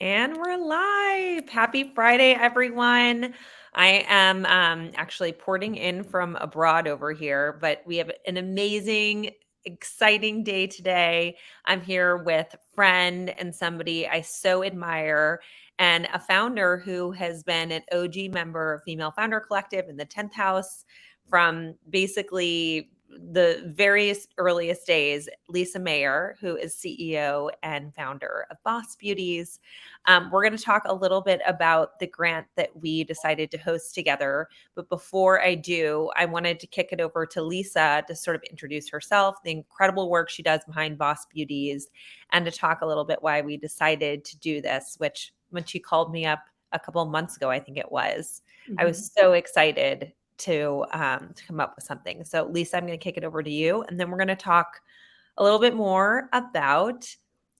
And we're live. Happy Friday, everyone. I am actually porting in from abroad over here, but we have an amazing, exciting day today. I'm here with a friend and somebody I so admire, and a founder who has been an OG member of Female Founder Collective in the 10th house from basically the various earliest days. Lisa Mayer, who is CEO and founder of Boss Beauties. We're going to talk a little bit about the grant that we decided to host together. But before I do, I wanted to kick it over to Lisa to sort of introduce herself, the incredible work she does behind Boss Beauties, and to talk a little bit why we decided to do this, which when she called me up a couple of months ago, I think it was, I was so excited to come up with something. So Lisa, I'm going to kick it over to you, and then we're going to talk a little bit more about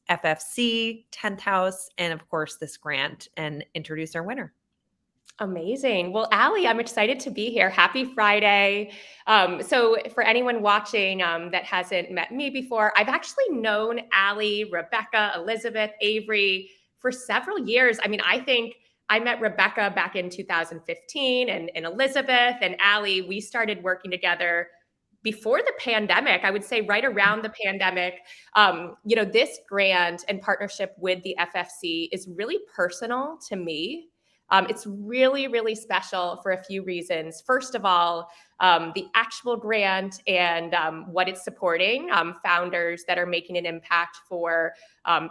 FFC, 10th house, and of course this grant, and introduce our winner. Amazing. Well, Allie, I'm excited to be here. Happy Friday. So for anyone watching that hasn't met me before, I've actually known Allie, Rebecca, Elizabeth, Avery for several years. I mean, I think I met Rebecca back in 2015 and Elizabeth and Allie, we started working together before the pandemic. I would say right around the pandemic. This grant and partnership with the FFC is really personal to me. It's really, really special for a few reasons. First of all, the actual grant and what it's supporting, founders that are making an impact for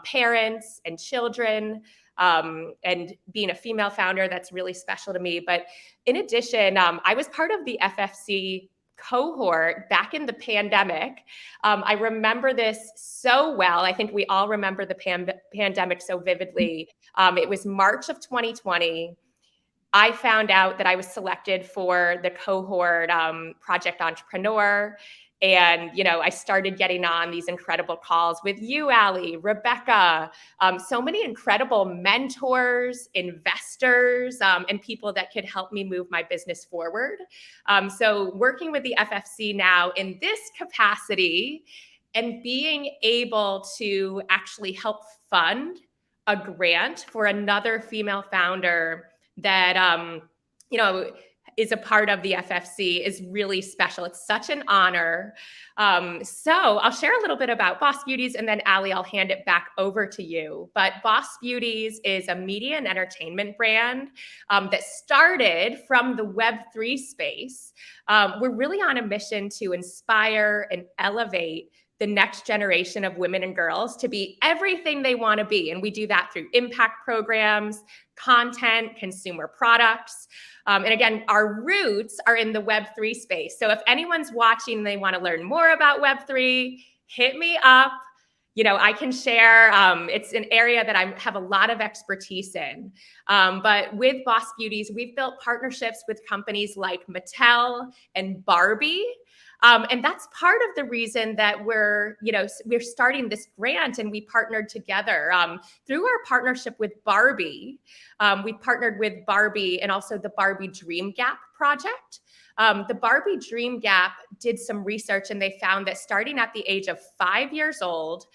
parents and children, and being a female founder, that's really special to me. But in addition, I was part of the FFC cohort back in the pandemic. I remember this so well. I think we all remember the pandemic so vividly. It was March of 2020. I found out that I was selected for the cohort Project Entrepreneur. And, I started getting on these incredible calls with you, Allie, Rebecca, so many incredible mentors, investors, and people that could help me move my business forward. So working with the FFC now in this capacity and being able to actually help fund a grant for another female founder that is a part of the FFC is really special. It's such an honor. So I'll share a little bit about Boss Beauties, and then Allie, I'll hand it back over to you. But Boss Beauties is a media and entertainment brand that started from the Web3 space. We're really on a mission to inspire and elevate the next generation of women and girls to be everything they want to be. And we do that through impact programs, content, consumer products. And again, our roots are in the Web3 space. So if anyone's watching and they want to learn more about Web3, hit me up. I can share. It's an area that I have a lot of expertise in. But with Boss Beauties, we've built partnerships with companies like Mattel and Barbie. And that's part of the reason that we're starting this grant, and we partnered together through our partnership with Barbie. We partnered with Barbie and also the Barbie Dream Gap project. The Barbie Dream Gap did some research, and they found that starting at the age of 5 years old,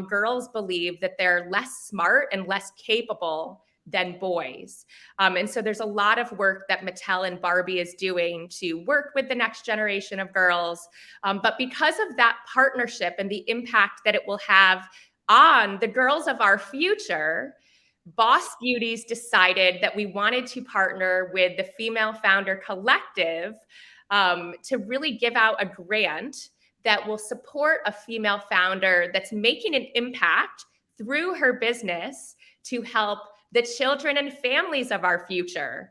girls believe that they're less smart and less capable than boys. And so there's a lot of work that Mattel and Barbie is doing to work with the next generation of girls. But because of that partnership and the impact that it will have on the girls of our future, Boss Beauties decided that we wanted to partner with the Female Founder Collective to really give out a grant that will support a female founder that's making an impact through her business to help the children and families of our future.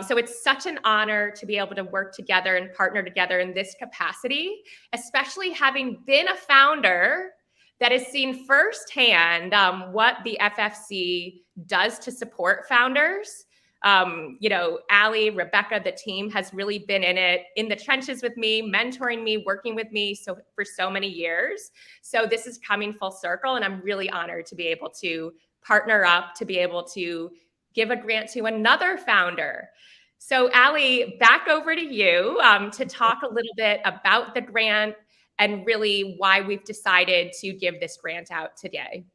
So it's such an honor to be able to work together and partner together in this capacity, especially having been a founder that has seen firsthand what the FFC does to support founders. Allie, Rebecca, the team has really been in it, in the trenches with me, mentoring me, working with me for so many years. So this is coming full circle, and I'm really honored to be able to partner up, to be able to give a grant to another founder. So Allie, back over to you to talk a little bit about the grant and really why we've decided to give this grant out today.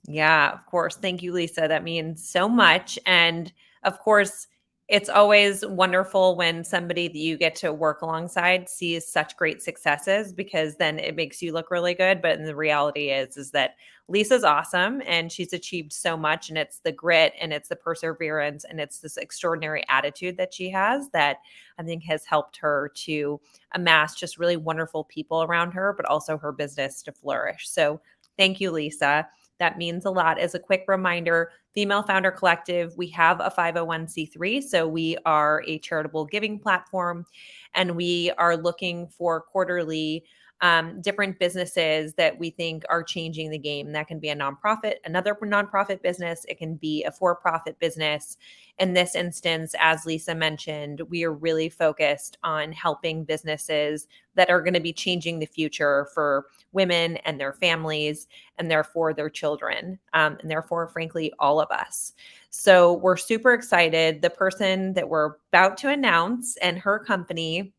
Yeah, of course. Thank you, Lisa. That means so much. And of course, it's always wonderful when somebody that you get to work alongside sees such great successes, because then it makes you look really good. But the reality is that Lisa's awesome and she's achieved so much, and it's the grit and it's the perseverance and it's this extraordinary attitude that she has that I think has helped her to amass just really wonderful people around her, but also her business to flourish. So thank you, Lisa. That means a lot. As a quick reminder, Female Founder Collective, we have a 501c3. So we are a charitable giving platform, and we are looking for quarterly different businesses that we think are changing the game. That can be a nonprofit, another nonprofit business. It can be a for-profit business. In this instance, as Lisa mentioned, we are really focused on helping businesses that are going to be changing the future for women and their families, and therefore their children, and therefore, frankly, all of us. So we're super excited. The person that we're about to announce and her company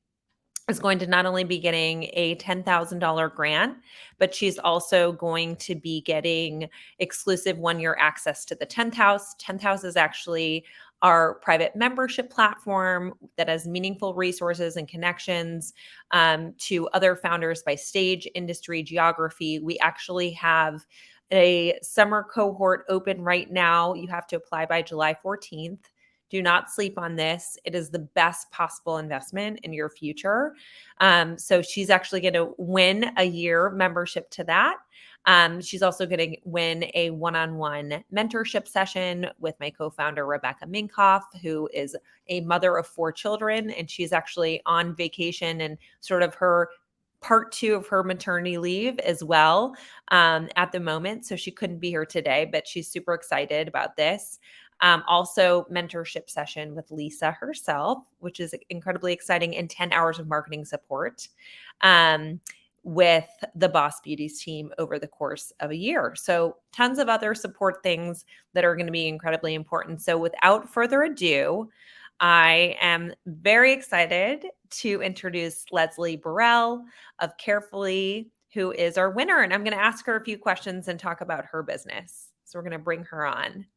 is going to not only be getting a $10,000 grant, but she's also going to be getting exclusive 1-year access to the 10th house. 10th house is actually our private membership platform that has meaningful resources and connections to other founders by stage, industry, geography. We actually have a summer cohort open right now. You have to apply by July 14th. Do not sleep on this. It is the best possible investment in your future. So she's actually going to win a year membership to that. She's also going to win a one-on-one mentorship session with my co-founder, Rebecca Minkoff, who is a mother of 4 children. And she's actually on vacation and sort of her part 2 of her maternity leave as well at the moment. So she couldn't be here today, but she's super excited about this. Also, mentorship session with Lisa herself, which is incredibly exciting, and 10 hours of marketing support with the Boss Beauties team over the course of a year. So, tons of other support things that are going to be incredibly important. So, without further ado, I am very excited to introduce Leslie Burrell of Carefully, who is our winner. And I'm going to ask her a few questions and talk about her business. So, we're going to bring her on.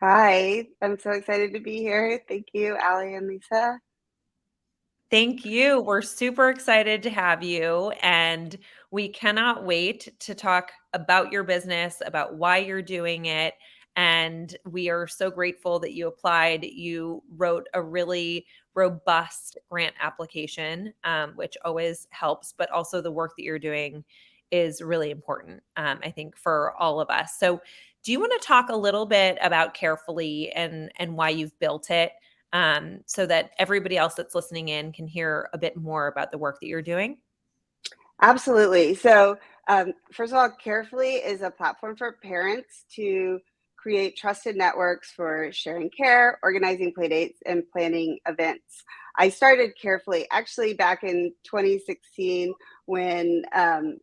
Hi, I'm so excited to be here. Thank you, Allie and Lisa. Thank you. We're super excited to have you, and we cannot wait to talk about your business, about why you're doing it. And we are so grateful that you applied. You wrote a really robust grant application, which always helps, but also the work that you're doing is really important, I think, for all of us. So, do you want to talk a little bit about Carefully and why you've built it? So that everybody else that's listening in can hear a bit more about the work that you're doing? Absolutely. So, first of all, Carefully is a platform for parents to create trusted networks for sharing care, organizing playdates, and planning events. I started Carefully actually back in 2016 when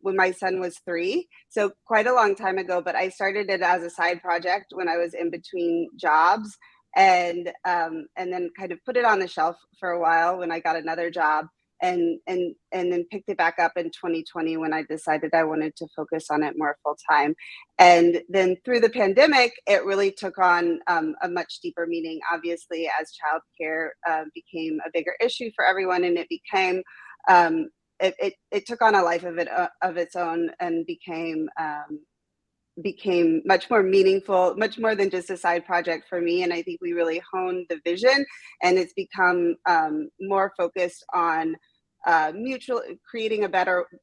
my son was 3, so quite a long time ago. But I started it as a side project when I was in between jobs, and then kind of put it on the shelf for a while when I got another job, and then picked it back up in 2020 when I decided I wanted to focus on it more full time. And then through the pandemic, it really took on a much deeper meaning, obviously, as childcare became a bigger issue for everyone, and it became it took on a life of its own, and became much more meaningful, much more than just a side project for me. And I think we really honed the vision, and it's become more focused on creating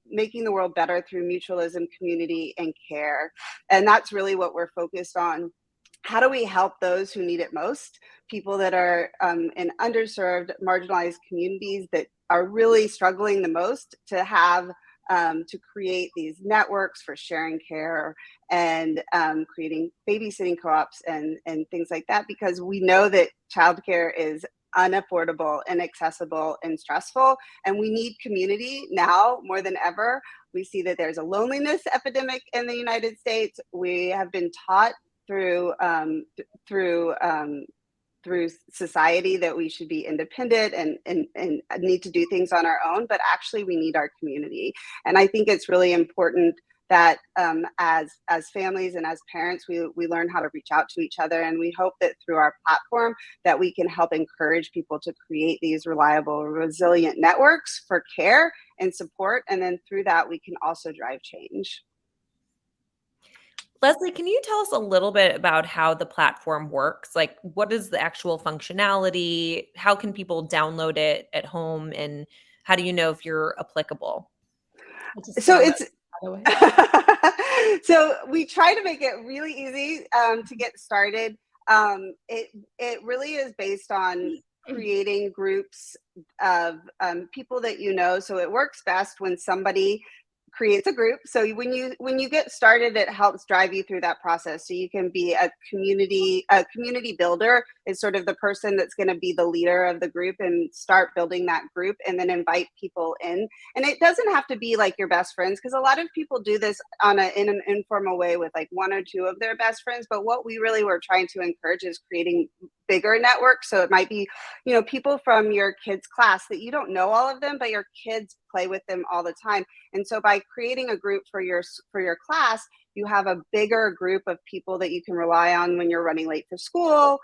making the world better through mutualism, community, and care. And that's really what we're focused on. How do we help those who need it most? People that are in underserved, marginalized communities that are really struggling the most to have to create these networks for sharing care, and creating babysitting co-ops and things like that, because we know that childcare is unaffordable, inaccessible, and stressful, and we need community now more than ever. We see that there's a loneliness epidemic in the United States. We have been taught through through society that we should be independent and need to do things on our own, but actually we need our community. And I think it's really important that as families and as parents, we learn how to reach out to each other. And we hope that through our platform that we can help encourage people to create these reliable, resilient networks for care and support. And then through that, we can also drive change. Leslie, can you tell us a little bit about how the platform works? Like, what is the actual functionality? How can people download it at home? And how do you know if you're applicable? I just So downloaded, it's by the way. so we try to make it really easy to get started. It really is based on creating groups of people that you know. So it works best when somebody creates a group. So when you get started, it helps drive you through that process. So you can be a community builder is sort of the person that's going to be the leader of the group and start building that group and then invite people in. And it doesn't have to be like your best friends, because a lot of people do this in an informal way with like one or two of their best friends. But what we really were trying to encourage is creating bigger networks. So it might be, people from your kids' class that you don't know all of them, but your kids play with them all the time. And so by creating a group for your class, you have a bigger group of people that you can rely on when you're running late for school,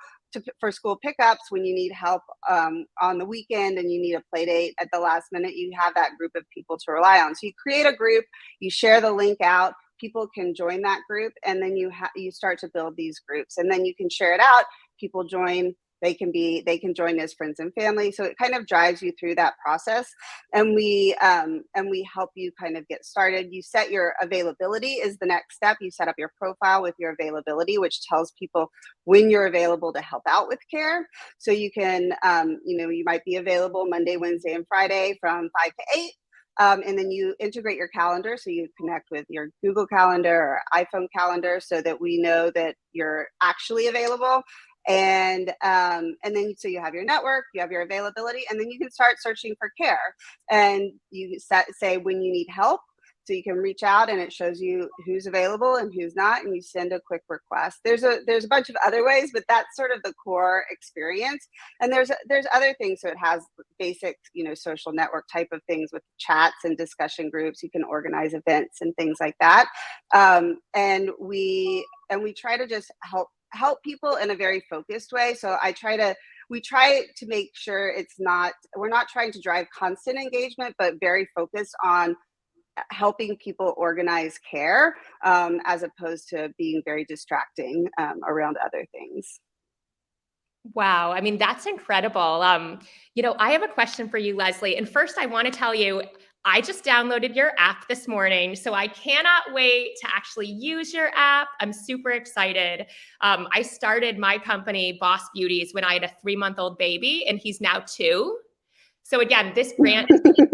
for school pickups, when you need help on the weekend and you need a play date at the last minute. You have that group of people to rely on. So you create a group, you share the link out, people can join that group, and then you start to build these groups, and then you can share it out. People join. They can join as friends and family. So it kind of drives you through that process, and we help you kind of get started. You set your availability is the next step. You set up your profile with your availability, which tells people when you're available to help out with care. So you can, you might be available Monday, Wednesday, and Friday from 5 to 8. And then you integrate your calendar. So you connect with your Google Calendar or iPhone calendar so that we know that you're actually available. And then so you have your network, you have your availability, and then you can start searching for care. And you say when you need help. So you can reach out and it shows you who's available and who's not, and you send a quick request. There's a bunch of other ways, but that's sort of the core experience. And there's other things. So it has basic, social network type of things with chats and discussion groups. You can organize events and things like that. And we try to just help people in a very focused way. So we try to make sure we're not trying to drive constant engagement, but very focused on helping people organize care, as opposed to being very distracting around other things. Wow. I mean, that's incredible. I have a question for you, Leslie. And first, I want to tell you, I just downloaded your app this morning, so I cannot wait to actually use your app. I'm super excited. I started my company, Boss Beauties, when I had a 3-month-old baby, and he's now 2. So again, this grant is personal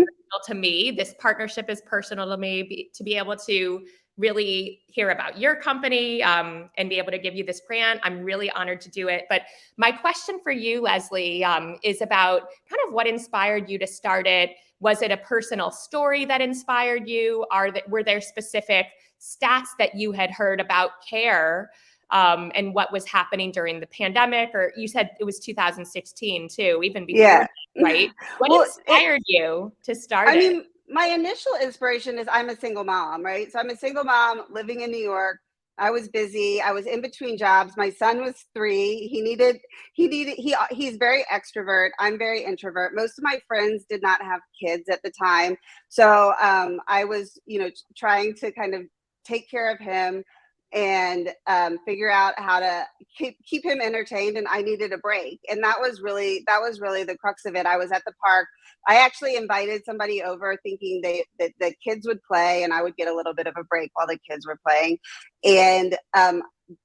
to me. This partnership is personal to me, to be able to really hear about your company and be able to give you this grant. I'm really honored to do it. But my question for you, Leslie, is about kind of what inspired you to start it. Was it a personal story that inspired you? Were there specific stats that you had heard about care and what was happening during the pandemic? Or you said it was 2016 too, even before, Yeah. right? What inspired you to start it? mean, my initial inspiration is I'm a single mom, right? So I'm a single mom living in New York. I was busy. I was in between jobs. My son was 3. He's very extrovert. I'm very introvert. Most of my friends did not have kids at the time. So I was, trying to kind of take care of him and figure out how to keep him entertained. And I needed a break. And that was really the crux of it. I was at the park. I actually invited somebody over thinking that the kids would play and I would get a little bit of a break while the kids were playing. And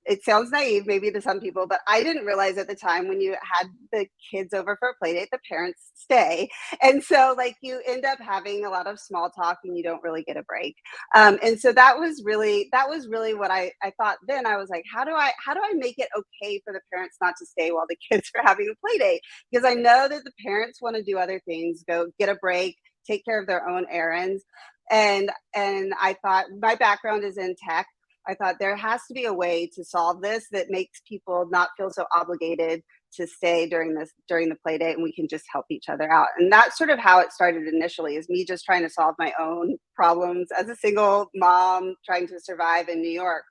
it sounds naive maybe to some people, but I didn't realize at the time when you had the kids over for a play date, the parents stay. And so like you end up having a lot of small talk and you don't really get a break. And so that was really what I thought then. I was like, how do I make it okay for the parents not to stay while the kids are having a play date? Because I know that the parents want to do other things, go get a break, take care of their own errands. And I thought, my background is in tech. I thought there has to be a way to solve this that makes people not feel so obligated to stay during the play date, and we can just help each other out. And that's sort of how it started initially, is me just trying to solve my own problems as a single mom trying to survive in New York.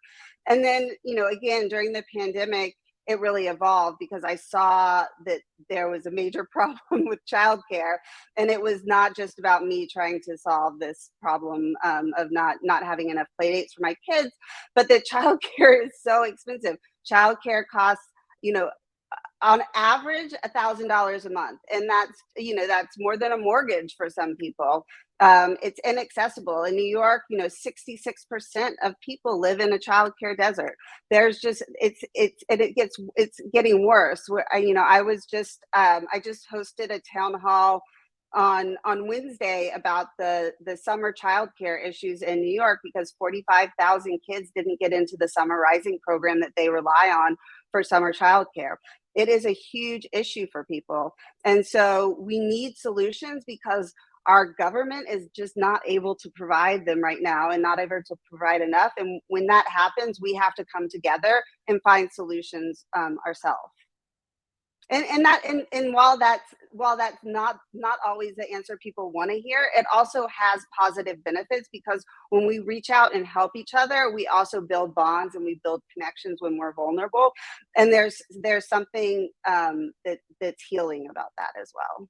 And then, again, during the pandemic, it really evolved because I saw that there was a major problem with childcare, and it was not just about me trying to solve this problem of not having enough play dates for my kids, but that childcare is so expensive. Childcare costs, on average $1,000 a month, and that's more than a mortgage for some people. It's inaccessible in New York. 66% of people live in a childcare desert. There's just it's getting worse. I just hosted a town hall on Wednesday about the summer childcare issues in New York, because 45,000 kids didn't get into the Summer Rising program that they rely on for summer childcare. It is a huge issue for people. And so we need solutions, because our government is just not able to provide them right now, and not able to provide enough. And when that happens, we have to come together and find solutions ourselves. And while that's not always the answer people want to hear, it also has positive benefits, because when we reach out and help each other, we also build bonds and we build connections when we're vulnerable. And there's something that's healing about that as well.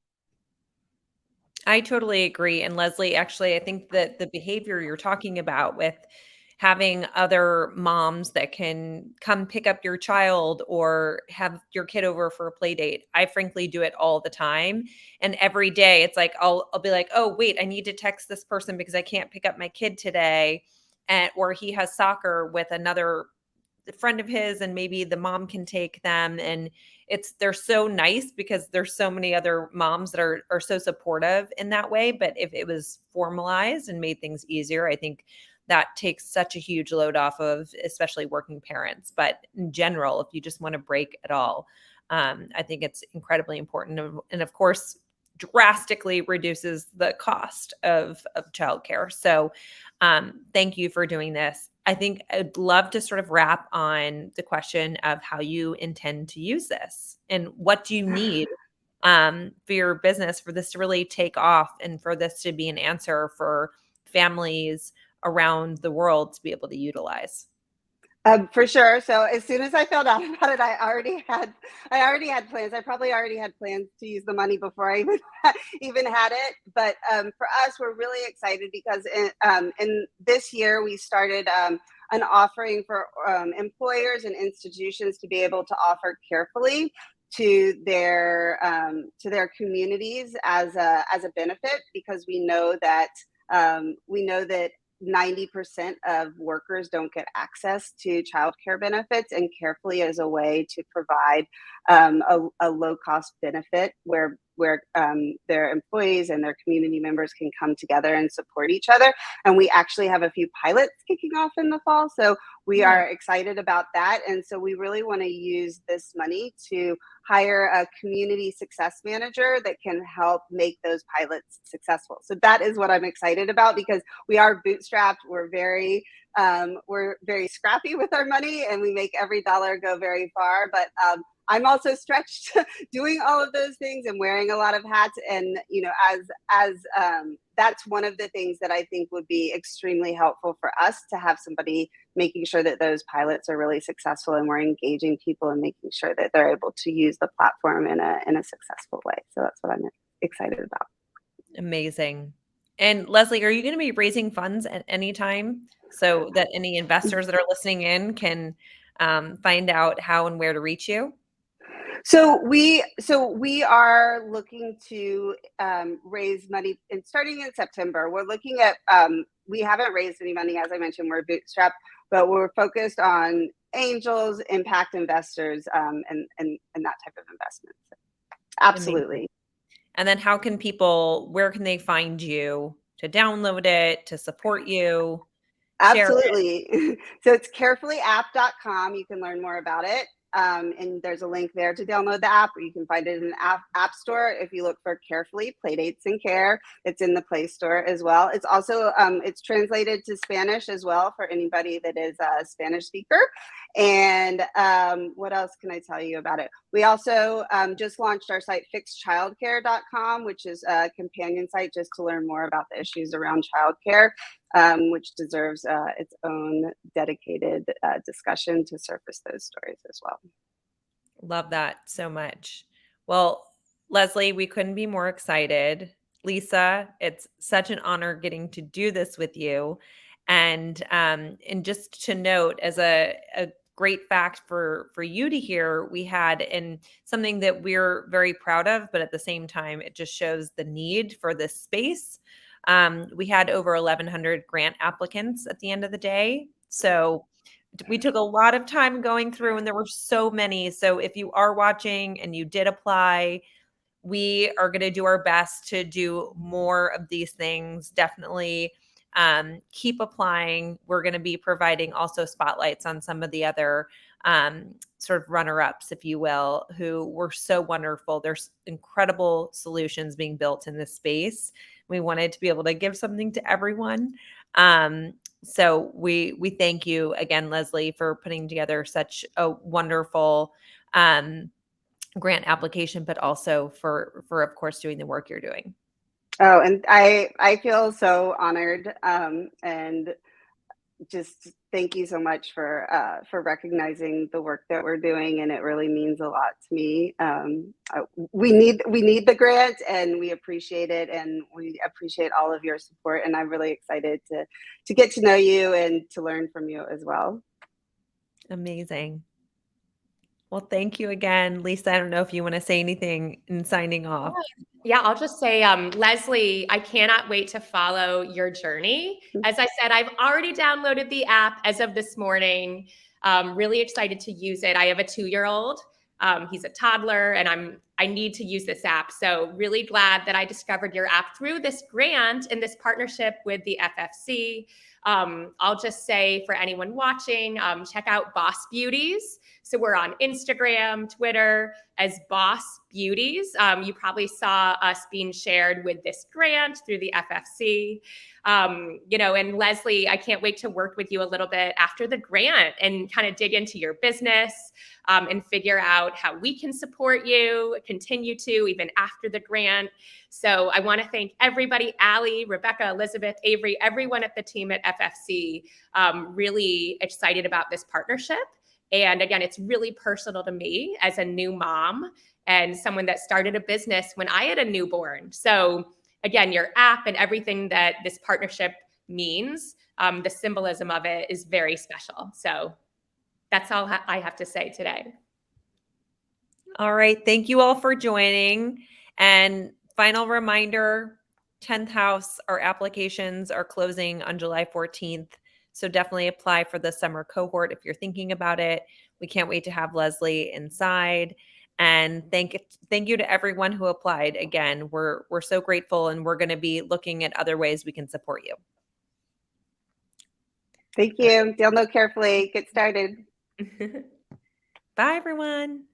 I totally agree. And Leslie, actually, I think that the behavior you're talking about with having other moms that can come pick up your child or have your kid over for a play date, I frankly do it all the time. And every day it's like, I'll be like, oh, wait, I need to text this person because I can't pick up my kid today. Or he has soccer with another friend of his, and maybe the mom can take them. And they're so nice because there's so many other moms that are so supportive in that way. But if it was formalized and made things easier, I think that takes such a huge load off of especially working parents. But in general, if you just want to break it all, I think it's incredibly important. And of course, drastically reduces the cost of childcare. So thank you for doing this. I think I'd love to sort of wrap on the question of how you intend to use this, and what do you need for your business for this to really take off, and for this to be an answer for families around the world to be able to utilize. For sure. So as soon as I found out about it, I already had plans. I probably already had plans to use the money before I even had it. But for us, we're really excited because in this year we started an offering for employers and institutions to be able to offer Carefully to their communities as a benefit, because we know that 90% of workers don't get access to childcare benefits, and Carefully is a way to provide a low cost benefit where their employees and their community members can come together and support each other. And we actually have a few pilots kicking off in the fall, so we are excited about that. And so we really want to use this money to hire a community success manager that can help make those pilots successful. So that is what I'm excited about, because we are bootstrapped. We're very scrappy with our money, and we make every dollar go very far. But I'm also stretched doing all of those things and wearing a lot of hats. And as that's one of the things that I think would be extremely helpful for us, to have somebody making sure that those pilots are really successful, and we're engaging people and making sure that they're able to use the platform in a successful way. So that's what I'm excited about. Amazing. And Leslie, are you going to be raising funds at any time so that any investors that are listening in can find out how and where to reach you? So we are looking to raise money, and starting in September, we're looking at we haven't raised any money, as I mentioned, we're bootstrapped, but we're focused on angels, impact investors, and that type of investment. So, absolutely. Amazing. And then where can they find you to download it, to support you, share it? Absolutely. So it's carefulyapp.com. You can learn more about it. and there's a link there to download the app, or you can find it in the app store. If you look for Carefully Playdates and Care, it's in the Play Store as well. It's also it's translated to Spanish as well for anybody that is a Spanish speaker. And what else can I tell you about it? We also just launched our site fixchildcare.com, which is a companion site just to learn more about the issues around childcare, which deserves its own dedicated discussion to surface those stories as well. Love that so much. Well, Leslie, we couldn't be more excited. Lisa, it's such an honor getting to do this with you. And just to note, as a great fact for you to hear, we had in something that we're very proud of, but at the same time, it just shows the need for this space. We had over 1,100 grant applicants at the end of the day. So we took a lot of time going through, and there were so many. So if you are watching and you did apply, we are going to do our best to do more of these things. Definitely keep applying. We're going to be providing also spotlights on some of the other sort of runner-ups, if you will, who were so wonderful. There's incredible solutions being built in this space. We wanted to be able to give something to everyone. So we thank you again, Leslie, for putting together such a wonderful grant application, but also for of course doing the work you're doing. Oh, and I feel so honored, and just thank you so much for recognizing the work that we're doing, and it really means a lot to me. We need the grant, and we appreciate it, and we appreciate all of your support. And I'm really excited to get to know you and to learn from you as well. Amazing. Well, thank you again, Lisa. I don't know if you want to say anything in signing off. Yeah, I'll just say, Leslie, I cannot wait to follow your journey. As I said, I've already downloaded the app as of this morning. Really excited to use it. I have a 2-year-old. He's a toddler, and I need to use this app. So really glad that I discovered your app through this grant and this partnership with the FFC. I'll just say for anyone watching, check out Boss Beauties. So we're on Instagram, Twitter as Boss Beauties. You probably saw us being shared with this grant through the FFC. And Leslie, I can't wait to work with you a little bit after the grant and kind of dig into your business and figure out how we can support you, continue to even after the grant. So I want to thank everybody, Allie, Rebecca, Elizabeth, Avery, everyone at the team at FFC. Really excited about this partnership. And again, it's really personal to me as a new mom and someone that started a business when I had a newborn. So again, your app and everything that this partnership means, the symbolism of it is very special. So that's all I have to say today. All right. Thank you all for joining. And final reminder, 10th house, our applications are closing on July 14th. So definitely apply for the summer cohort if you're thinking about it. We can't wait to have Leslie inside. And thank you to everyone who applied. Again, we're so grateful, and we're going to be looking at other ways we can support you. Thank you. Download carefully. Get started. Bye, everyone.